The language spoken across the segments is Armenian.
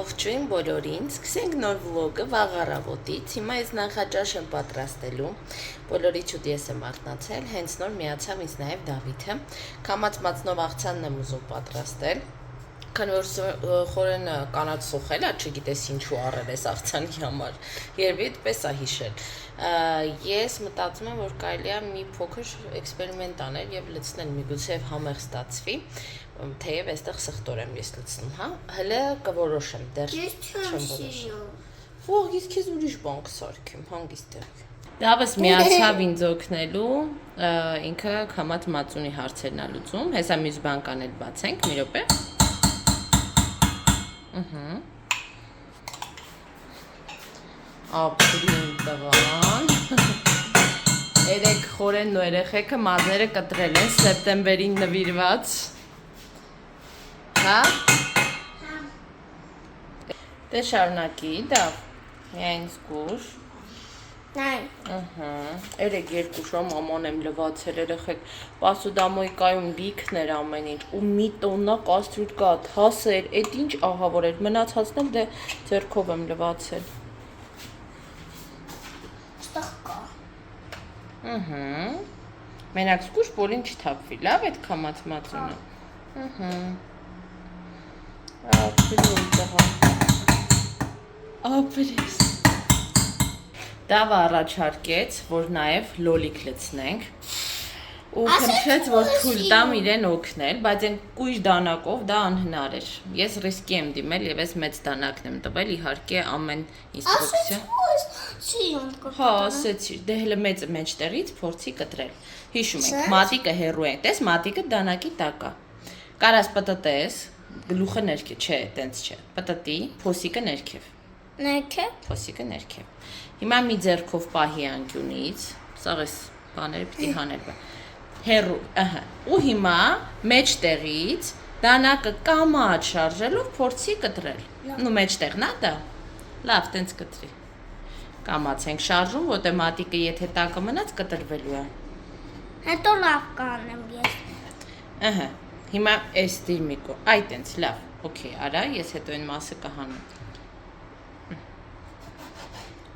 Ողջույն բոլորին, սկսենք նոր վլոգը վաղ առավոտից, հիմա ես նախաճաշ եմ պատրաստելու, բոլորի չուտ ես եմ արթնացել, հենց նոր միացավ ինձ նաև Դավիթը, կամաց մածնով աղցանն եմ ուզում պատրաստել, քանի որ խորեն կանաչ սոխել է, չգիտես ինչու առել ես աղցանի համար, երևի այդպես է հիշել, ես մտածում եմ, որ կարելի է մի փոքր էքսպերիմենտ անել և լցնել, միգուցե համեղ ստացվի, թեև այստեղ սխտոր եմ ես լցնում, հա, հլը կորոշեմ, դեռ չեմ որոշել, ող ես քեզ ուրիշ բան կսարքեմ, հանգիստ եղեք, Դավս միացավ ինձ օգնելու, ինքը կամաց մածունի հարցերն է լուծում, հեսա մյուս բան կանել բացենք, մի րոպե, ապրին տղան, երեք խորենն ու երեխեքը մազները կտրել են սեպտեմբերին նվիրված, հա, դե շարունակի, Դավ, միայն զգուշ, երեք երկուշա մաման եմ լվացել երեխեք, պասուդամոյկայում բիքներ ամեն ինչ, ու մի տոննա կաստրուլ կա, թասեր, էդ ինչ ահավոր էր, մնացածն էլ դե ձերքով եմ լվացել, մենակ զգուշ բոլին չթափվի, լավ էդ կամաց մածունը, ապրին տղա, ապրես, Դավը առաջարկեց, որ նաև լոլիկ լցնենք, ու քնչեց, որ թույլ տամ իրեն օգնել, բայց այն կույժ դանակով դա անհնար էր, ես ռիսկի եմ դիմել և ես մեծ դանակն եմ տվել, իհարկե ամեն ինստրուկցիա, հա ասեցիր, դե հլը մեծը մեջտեղից փորձի կտրել, հիշում ենք, մատիկը հեռու ենք, տես մատիկը դանակի տակա, կարաս պտտես, գլուխը ներքև, չէ, տենց չէ, պտտի, փոսիկը ներքև, փոսիկը ներքև, հիմա մի ձեռքով պահի անկյունից, սաղ ես բաները պիտի հանել բա, հեռու, ու հիմա մեջտեղից դանակը կամաց շարժելով փորձի կտրել, նու մեջտեղն է դա, լավ տենց կտրի, կամաց ենք շարժում, ոտե մատիկը եթե տակը մնաց կտրվելու է, հետո լավ կանեմ ես, հիմա ես դիր միկո, այ տենց լավ, ոքեյ, արա, ես հետո են մասը կհանեմ,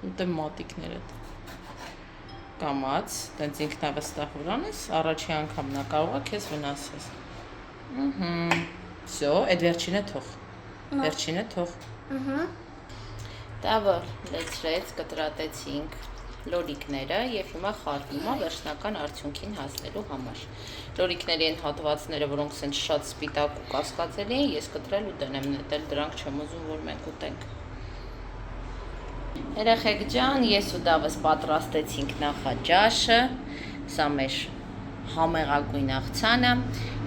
ուտեմ մատիկներըդ, կամաց, տենց ինքնավստահ վրան ես, առաջի անգամ նա կարող է քեզ վնասես, սո, էդ վերջինը թող, Դավը լեցրեց, կտրատեցինք լոլիկները և հիմա խարվում է վերջնական արդյունքին հասնելու համար, լոլիկների են հատվածները, որոնք սենց շատ սպիտակ ու կասկածելի են, ես կտրել ու տնեմ նետել, դրանք չեմ ուզում, որ մենք ուտենք, Երեխեք ջան, ես ու Դավս պատրաստեցինք նախաճաշը, սա մեր համեղագույն աղցանը,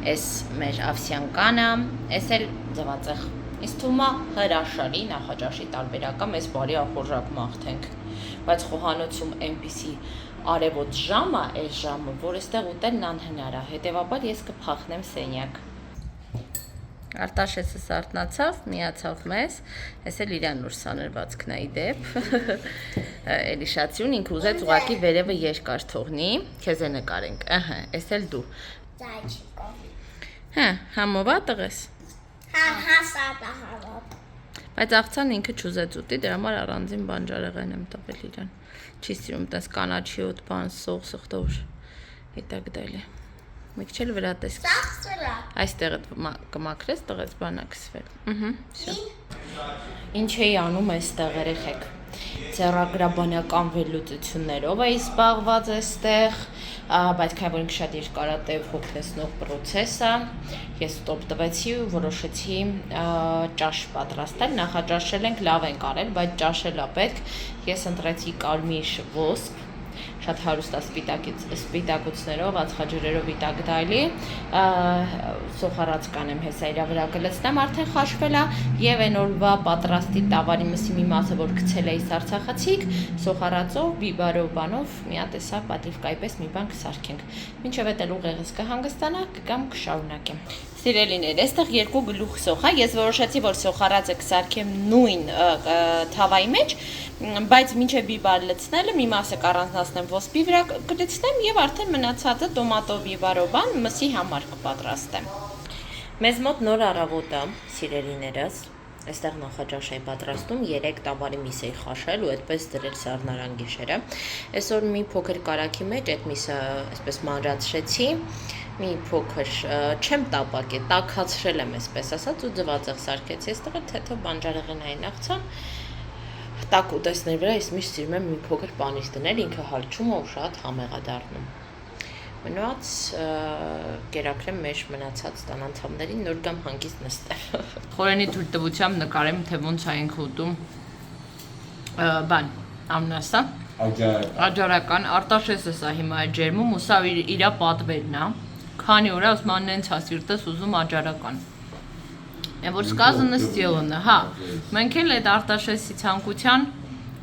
ես մեր ավսյանկանը, ես էլ ձվածեղ, ես թումա հրաշարի նախաճաշի տարբերակա, մեզ բարի ախորժակ մաղթենք, բայց խոհանոցում այնպիսի արևոտ ժամը, այս ժամը, որ էստեղ ուտելն անհնար է, հետևաբար ես կփախնեմ սենյակ, Արտաշեսս արթնացավ, միացավ մեզ, ես էլ իրան նոր սաներվածքն է իդեպ, էլիշացյուն ինք ուզեց ուղակի վերևը երկար թողնի, քեզ է նկարենք, ես էլ դու, համովա տղես, բայց աղցան ինքը չուզեց ուտի, դրա համար առանձին բանջարեղեն եմ տվել իրան, չի սիրում տես կանաչի ոտ բան, սող սխտոր, հետակ դայլ է, մեկ չել վրա տեսք, այստեղդ կմակրես տղեց բանակսվել, ինչ էի անում այստեղ երեխեք, ձեռագրաբանական վերլուծություններով էի սպաղված այստեղ, բայց քանի որ ինքը շատ երկարատև հոգնեցնող պրոցես է, ես ստոպ տվեցի ու որոշեցի ճաշ պատրաստել, նախաճաշել ենք, լավ ենք արել, բայց ճաշել է պետք, ես ընտրեցի կարմիր ոսկ, շատ հարուստ է սպիտակուցներով, ածխաջրերով իտակ դայլի, սոխարած կանեմ հեսա իրա վրա կլցնեմ, արդեն խաշվել է և են օրվա պատրաստի տավարի մսի մի մասը, որ գցել էի սարցախցիկ, սոխարածով, բիբարով բանով, մի հատ էսա պատիվկայի պես մի բան կսարքենք, մինչև էտ էլ ուղեղս կհանգստանա, կգամ կշարունակեմ, սիրելիներ, այստեղ երկու գլուխ սոխա, ես որոշեցի, որ սոխարածը կսարքեմ նույն թավայի մեջ, բայց մինչև բիբար լցնելը մի մասը կառանձնացնեմ ոսպի վրա կլցնեմ և արդեն մնացածը տոմատով բիբարով բան մսի համար կպատրաստեմ։ Մեզ մոտ նոր առավոտ է, սիրելիներս, Այստեղ նախաճաշ էի պատրաստում, 3 տավարի միս էի խաշել ու այդպես դրել սառնարան գիշերը։ Այսօր մի փոքր կարագի մեջ այդ միսը այսպես մանրացրեցի, մի փոքր չեմ տապակե, տաքացրել եմ այսպես ասած ու ձվածեղ սարքեցի, այստեղ թեթև բանջարեղենային աղցան, տաք ուտեսների վրա ես միշտ սիրում եմ մի փոքր պանիր դնել, ինքը հալչում ու շատ համեղ է դառնում։ Մնաց կերակրեմ մեր մնացած տան անդամներին, նոր գամ հանգիստ նստել։ Խորենի թույլտվությամբ նկարեմ, թե ոնց ենք ուտում բան, ամնասա, աջարական, Արտաշեսը սա հիմա է ջերմում ու սա իրա պատվերն է, քանի օր ասման նենց հա սիրտս ուզում աջարական։ Որ сказано сделано, հա, մենք էլ այդ Արտաշեսի ցանկության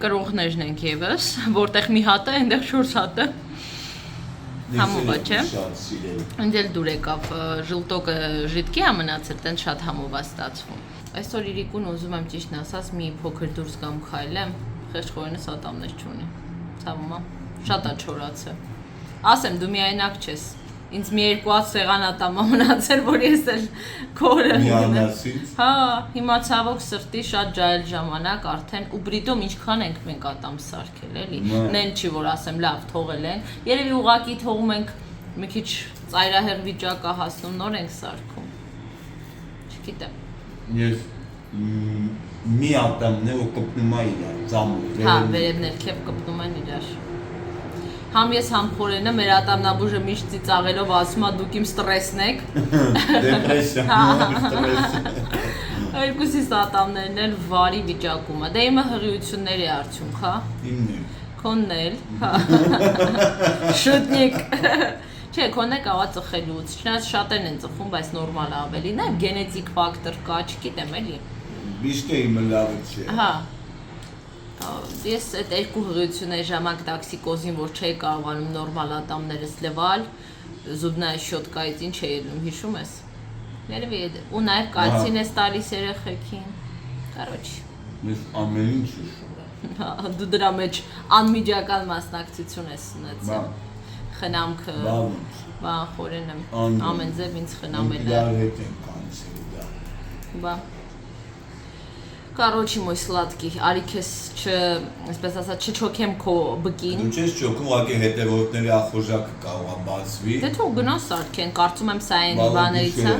կրողներն ենք եւս, որտեղ մի հատ է, այնտեղ 4 հատ է։ Համով է, չէ։ Ինձ էլ դուր եկավ, ժլտոկը ժիտկի է մնացել, տենց շատ համով է ստացվում։ Այսօր իրիկուն ուզում եմ ճիշտն ասած մի փոքր դուրս գամ քայլեմ, խեղճ Խորենը սատամներ չունի։ Ցավում է, շատ է չորացել։ Ասեմ, դու միայնակ չես։ Ինձ մի 2 հատ սեղանատամ մնացել, որ ես էլ քորը միանացից։ Հա, հիմա ցավոք սրտի շատ ջայլ ժամանակ արդեն ու բրիտոմ ինչքան ենք մենք ատամ սարքել, էլի։ Նեն չի որ ասեմ, լավ, թողել են։ Երևի ուղակի թողում ենք մի քիչ ծայրահեղ վիճակա հասնում, նոր ենք սարքում։ Չգիտեմ։ Ես մի ատամն է ու կպնում է իրար, ծամուր։ Հա, վերև ներքև կպնում են իրար։ Համ ես համ Խորենը մեր ատամնաբուժը միշտ ծիծաղելով ասում է դուք իմ ստրեսն եք։ Դեպրեսիա, ստրես։ Երկուսիս ատամներն էլ վարի վիճակում է։ Դե իմը հղիությունների արդյունք, հա։ Իմն է։ Քոնն էլ, հա։ Շուտնիկ։ Չէ, քոնն է կարա ծխելուց։ Չնայած շատերն են ծխում, բայց նորմալ է ավելի։ Նաև գենետիկ ֆակտոր կա, չգիտեմ էլի։ Միշտ է իմը լավը չէ։ Հա։ Ես այդ 2 հղիությունների ժամանակ տոքսիկոզին, որ չէի կարողանում նորմալ ատամներս լվալ, զուբնայի շոտկայից ինչ է ելնում, հիշում ես։ Երևի ու նաև կալցին ես տալիս երեխեքին։ Կարոջ։ Ես ամեն ինչ հիշում եմ։ Հա, դու դրա մեջ անմիջական մասնակցություն ես ունեցել։ Խնամքը, բան Խորենը, ամեն ձև ինձ խնամել է։ Դար հետ ենք անցել դա։ Բա Короче, мой сладкий, արի քեզ այսպես ասած չչոքեմ քո բկին։ Դու չես չոքում, ուղղակի հետևորդների ախորժակը կարող է բացվի։ Դե թող գնաս սարքեն, կարծում եմ սա այն բաներից է։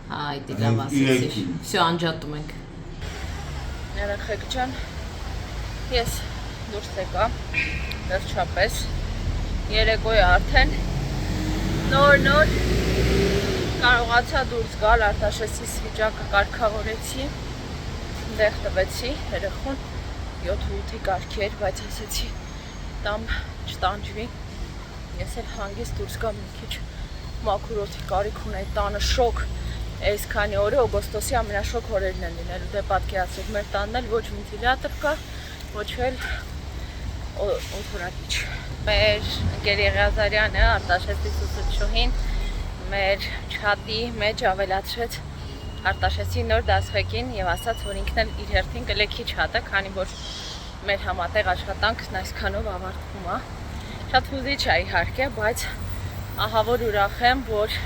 Հա, այդի լավ ասեցի։ Всё, անջատում ենք։ Երեխեք ջան, ես դուրս եկա, վերջապես երեկոյ արդեն նոր կարողացա դուրս գալ, Արտաշեսիս վիճակը կարգավորեցի։ Դեղ տվեցի երեխուն 7-8-ի կարգի էր, բայց ասեցի տամ չտանջվի։ Ես էլ հանգիստ դուրս գամ մի քիչ մաքուր օդի կարիք ունեի, տանը շոկ այս քանի օրը օգոստոսի ամենաշոկ օրերն են լինելու, դե պատկերացրեք մեր տանն էլ ոչ վենտիլյատոր կա, ոչ էլ օդորակիչ։ Մեր ընկեր Եղիազարյանը, Արտաշեսի ուսուցչուհին, մեր չաթի մեջ ավելացրեց Արտաշեսի նոր դասղեկին եւ ասաց, որ ինքն էլ իր հերթին կլեքի չհատը, քանի որ մեր համատեղ աշխատանքն այսքանով ավարտվում է։ Շատ հուզիչ է իհարկե, բայց ահա որ ուրախ եմ, որ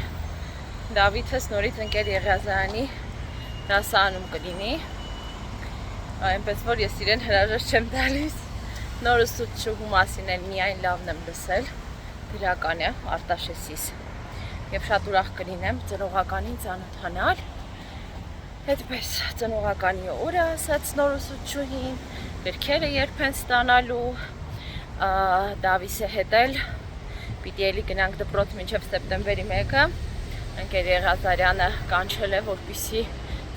Դավիթս նորից ընկեր Եղիազարյանի դասարանում կլինի։ Այնպես որ ես իրեն հրաժեշտ չեմ տալիս։ Նոր ուսուցչուհու մասին էլ միայն լավն եմ լսել, դրական է Արտաշեսիս։ Եվ շատ ուրախ կլինեմ ծնողականին ծանոթանալ։ Այդպես ծնողականի օրը ասաց նոր ուսուցչուհին, գրքերը երբ են ստանալու, Դավիսի հետ էլ պիտի էլի գնանք դպրոց մինչև սեպտեմբերի 1-ը, ընկեր Եղիազարյանը կանչել է, որպեսզի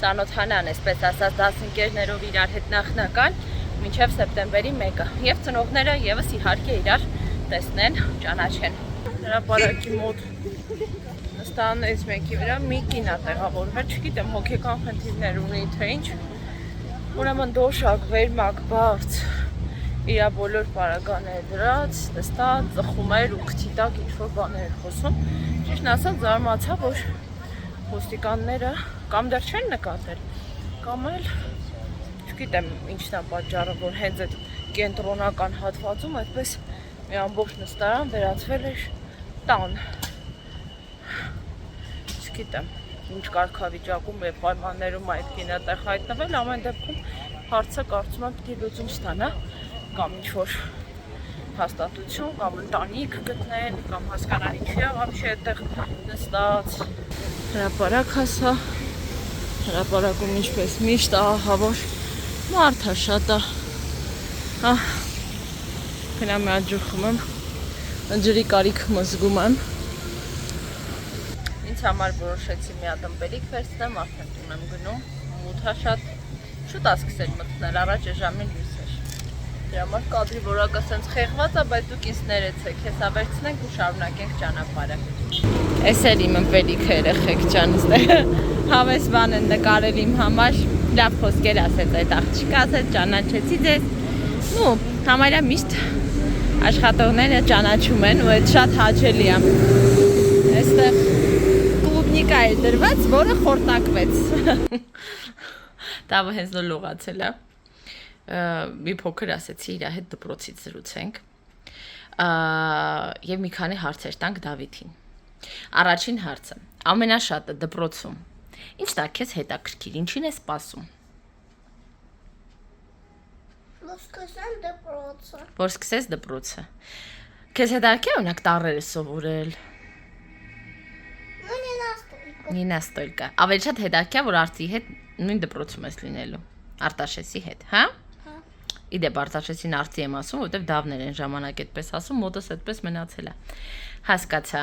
ծանոթանան, այսպես ասած դասընկերներով իրար հետ նախնական մինչև սեպտեմբերի 1-ը եւ ծնողները եւս իհարկե իրար տեսնեն, ճանաչեն։ Հրապարակի մոտ Ստանից մեկի վրա մի կին է տեղավորվել, չգիտեմ հոգեկան խնդիրներ ունի թե ինչ, ուրեմն դոշակ, վերմակ, բարձ, իրա բոլոր պարագաները դրած, նստած, ծխում էր ու քթի տակ ինչ-որ բաներ էր խոսում, ճիշտն ասած զարմացա, որ ոստիկանները կամ դեռ չեն նկատել, կամ էլ չգիտեմ ինչն է պատճառը, որ հենց այդ կենտրոնական հատվածում այդպես մի ամբողջ նստարան վերածվել էր տան։ Չգիտեմ, ինչ կարգավիճակում եւ պայմաններում այդ կինը տեղ հայտնվել, ամեն դեպքում հարցը կարծում եմ պիտի լուծում ստանա, կամ ինչ-որ հաստատություն, կամ ընտանիք գտնեն, կամ հասկանան ինչի է вообще այդտեղ նստած։ Հրապարակ հասա, հրապարակում ինչպես միշտ ահավոր մարդ է շատ է։ Գնամ մի հատ ջուր խմեմ, ջրի կարիքը զգում եմ։ Ինձ համար որոշեցի մի հատ ըմպելիք վերցնեմ, արդեն տուն եմ գնում, մութա շատ, շուտ է սկսել մտնել, առաջ ժամին լույս էր։ Դրա համար կադրի որակը սենց խեղված է, բայց դուք ինձ ներեցեք, հեսա վերցնենք ու շարունակենք ճանապարհը։ Էս էլ իմ ըմպելիքը երեխեք ջան, հավես բան են նկարել իմ համար, լավ խոսքեր ասեց այդ աղջիկը, ասեց ճանաչեցի ձեզ, ու համարյա միշտ աշխատողները ճանաչում են ու այդ շատ հաճելի է։ Այստեղ կլուբնիկա է դրված, որը խորտակվեց։ Տավը հենց նոր լողացել է։ Մի փոքր ասեցի իր հետ դպրոցից զրուցենք եւ մի քանի հարցեր տանք Դավիթին։ Առաջին հարցը. ամենաշատը դպրոցում ինչ տա քեզ հետաքրքիր, ինչին ես սպասում։ Որ սկսես դպրոցը։ Քեզ հետաքրքիր օրինակ տառերը սովորել։ Նինա Ստոյկա։ Ավելի շատ հետաքրքիր որ Արտի հետ նույն դպրոցում ես լինելու։ Արտաշեսի հետ, հա։ Իդեպ Արտաշեսին Արտի եմ ասում, որովհետև Դավներ են ժամանակ այդպես ասում, մոտս այդպես մնացել է։ Հասկացա։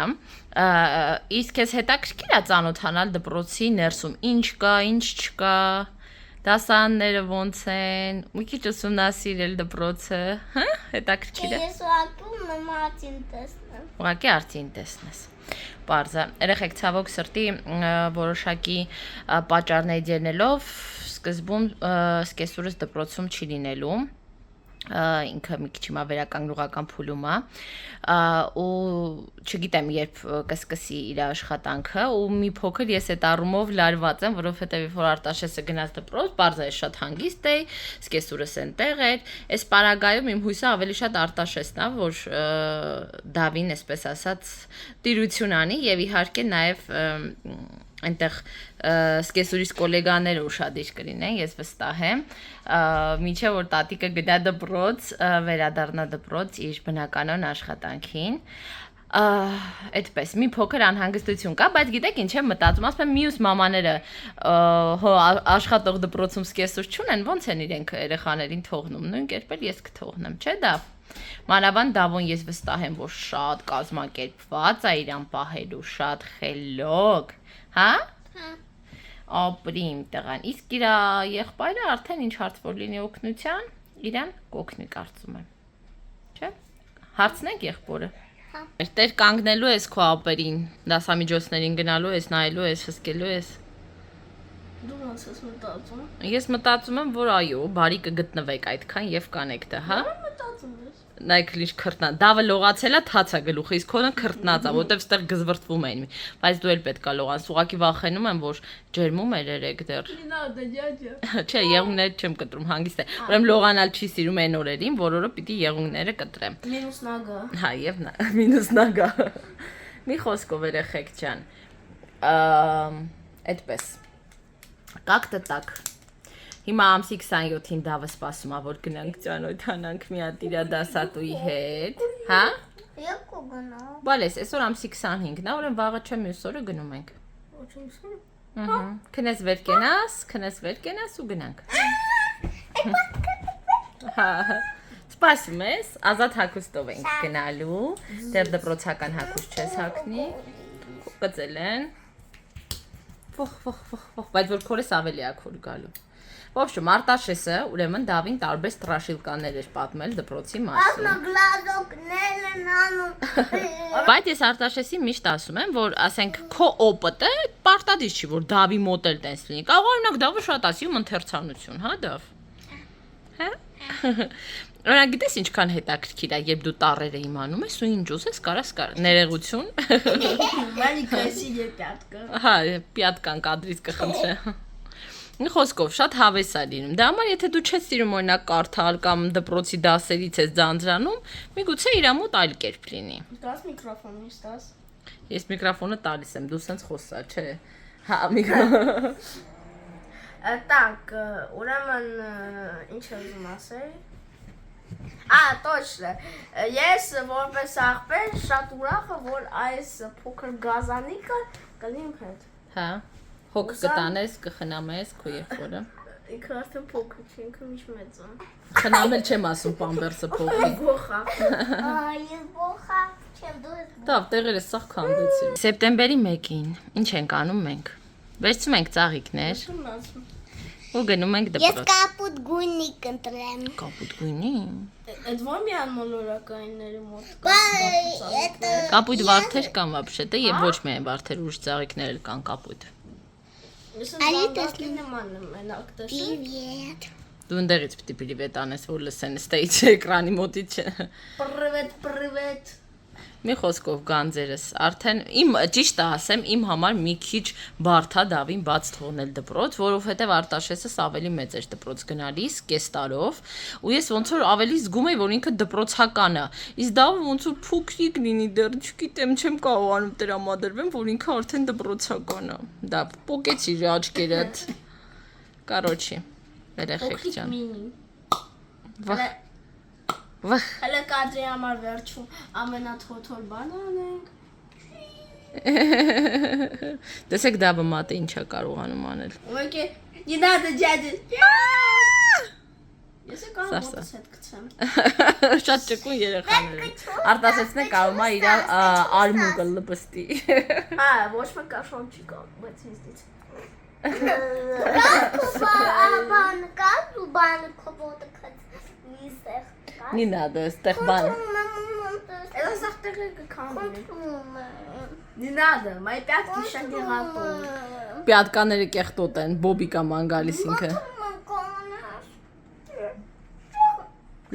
Իսկ քեզ հետաքրքիր է ծանոթանալ դպրոցի ներսում, ինչ կա, ինչ չկա, դասարանները ոնց են, մի քիչ ուսումնասիրել դպրոցը, հա, հետաքրքիր է։ Ես ուղղակի Արտին տեսնեմ։ Ուղղակի Արտին տեսնես։ Պարզա, երեխեք ցավոք սրտի որոշակի պատճառներ ելնելով սկզբում սկեսուրս դպրոցում չի լինելու, ինքը մի քիչ հիմա վերականգնողական փուլում է, ու չգիտեմ երբ կսկսի իր աշխատանքը, ու մի փոքր ես այդ առումով լարված եմ, որովհետև որ Արտաշեսը գնաց դպրոց, պարզա է շատ հանգիստ էի, սկեսուրս այնտեղ էր, այս պարագայում իմ հույսը ավելի շատ Արտաշեսն է, որ Դավին, այսպես ասած, տիրություն անի եւ իհարկե նաեւ այնտեղ սկեսուրիս գոլեգաները ուշադիր կլինեն, ես վստահ եմ, մինչև որ տատիկը գնա դպրոց, վերադառնա դպրոց իր բնականon աշխատանքին, այդպես մի փոքր անհանգստություն կա, բայց գիտեք ինչ եմ մտածում, ասում եմ մյուս մամաները աշխատող դպրոցում սկեսուր չունեն, ոնց են իրենք երեխաներին թողնում, նույն կերպ էլ ես կթողնեմ, չէ՞ դա։ Մանավանդ Դավոն ես վստահ եմ, որ շատ կազմակերպված է իրան պահելու, շատ խելոք, հա։ Ապրիմ տղան, իսկ իր եղբայրը արդեն ինչ հարց որ լինի օգնության, իրան կօգնի կարծում եմ, չէ՞։ Հարցնենք եղբորը։ Տեր կանգնելու ես քո ապերին, դասամիջոցներին գնալու ես, նայելու ես, հսկելու ես։ Դու ոնց ես մտածում։ Ես մտածում եմ, որ այո, բարի կգտնվեք այդքան եւ կանեք դա, հա։ Մտածում ես։ Նայեք լիշ քրտնա, դավը լողացել է, թաց է գլուխը, իսկ քոնը քրտնած է, որտեվ ստեղ գզվրտվում էին։ Բայց դու էլ պետք է լողանս, ուղղակի վախենում եմ, որ ջերմում էր երեք դեռ։ Չէ, եղունգները չեմ կտրում, հանգիստ է։ Ուրեմն լողանալ չի սիրում այն օրերին, որ օրը պիտի եղունգները կտրեմ։ Մինուս նագա։ Հա, եւ մինուս նագա։ Մի խոսքով երեխեք ջան։ Այդպես։ Կակտը տակ։ Հիմա ամսի 27-ին Դավը սպասում է, որ գնանք ճանոթանանք մի հատ իր դասատուի հետ, հա? Եվ կգնամ։ Բալես, այսօր ամսի 25-ն է, ուրեմն վաղը չէ մյուս օրը գնում ենք։ Քնես վեր կենաս ու գնանք։ Հա։ Սպասում ես, ազատ հագուստով ենք գնալու, դեռ դպրոցական հագուստ չես հագնի, կծել են։ Բայց որ քորես ավելի է քոր գալու։ Ոբշում Արտաշեսը ուրեմն Դավին տարբեր ստրաշիլկաներ էր պատմել դպրոցի մասին։ Գլազոկներ են անում։ Բայց ես Արտաշեսի միշտ ասում եմ, որ ասենք քո օպտը պարտադիր չի, որ Դավի մոտ էլ տենց լինի։ Կարող օրինակ Դավը շատ ասի ու ընթերցանություն, հա Դավ։ Հա։ Օրինակ գիտես ինչքան հետաքրքիր է, երբ դու տառերը իմանում ես ու ինչ ուզես, կարաս ներեգություն։ Վալի կասի պյատկա։ Հա, պյատկան կադրից կխնդրեմ։ Մի խոսքով շատ հավես է լինում։ Դա համար եթե դու չես սիրում օրինակ կարդալ կամ դպրոցի դասերից ես ձանձրանում, միգուցե իր մոտ այլ կերպ լինի։ Դաս միկրոֆոնից դաս։ Ես միկրոֆոնը տալիս եմ, դու սենց խոսա, չէ։ Հա, Միկո։ Так, ուրեմն ինչ ուզում ասել։ Точно։ Ես որպես աղբեր շատ ուրախ եմ, որ այս փոքր գազանիկը կլինի իմ հետ։ Հա։ Հոգ կտանես, կխնամես քո եղբորը։ Ինքը արդեն փոքր չի, ինքը միշտ մեծ է։ Խնամել չեմ ասում պամպերսը փոխի։ Գողա։ Ես բոխա չեմ դու ես Տավ, տեղերը սաղ քանդեցի։ Սեպտեմբերի 1-ին ինչ ենք անում մենք։ Վերցում ենք ծաղիկներ ու գնում ենք Ես դպրոց։ կապուտ գույնի կընտրեմ Կապույտ գույնի։ Այդ ո՞ր միան մոլորակայինների մոտ։ Բայց Կապույտ վարդեր կան вообще-то եւ ոչ միայն վարդեր, ուրիշ ծաղիկներ էլ կան կապույտ։ Ես Արի տեսնի նման եմ, մենակ տեսի։ Պիվիետ Դու ընդերից պիտի պրիվետ անես, որ լսեն ստեյջ էկրանի մոտից չէ։ Պրիվետ։ Մի խոսքով գանձերս արդեն իմ ճիշտ ասեմ, իմ համար մի քիչ բարդ է Դավին բաց թողնել դպրոց, որովհետև Արտաշեսս ավելի մեծ էր դպրոց գնալիս կես տարով, ու ես ոնց որ ավելի զգում եի, որ ինքը դպրոցական է։ Իսկ Դավը ոնց որ փոքրիկ լինի դեռ, չգիտեմ, չեմ կարողանում տրամադրվեմ, որ ինքը արդեն դպրոցական է։ Դա պոկեցի իր աչքերդ։ Կարոջի, երեխեք ջան։ Վախ։ Վախ։ Հələ կադրի համար վերջում ամենաթոթոր բանը անենք։ Տեսեք Դավը մատը ինչա կարողանում անել։ Ոկե, не надо, дядя։ Ես կարող մոտս հետ գցեմ։ Շատ ճկուն երեխաներ են։ Արտասեցնե կարող է իր արմունկը լպստի։ Հա, ոչ մեկ կաշոն չի կարող, բայց ինձ Բան կապ ու բան կոպոտը քիստեղ Не надо, ստեղ բան։ Это захтыгы камни. Не надо, мои пятки еще не готовы. Պյատկաները կեղտոտ են, բոբիկա ման գալիս ինքը։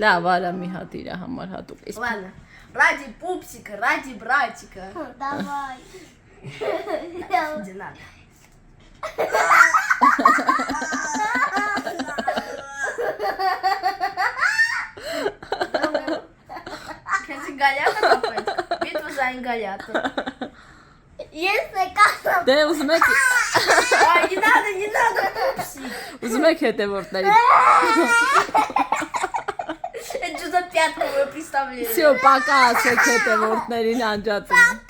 Լավ, արա մի հատ իր համար հատուկ։ Իսկ Ладно, ради пупсика, ради братика. Давай Не надо. Քեզ ինգալյատը կապեց, բիտու զա ինգալյատը։ Ես եկա դե ուզում եք Ай, не надо, пупсик։ ուզում եք հետևորդների։ Это что за пятковое представление? Всё, пока, ասեք հետևորդներին անջատում։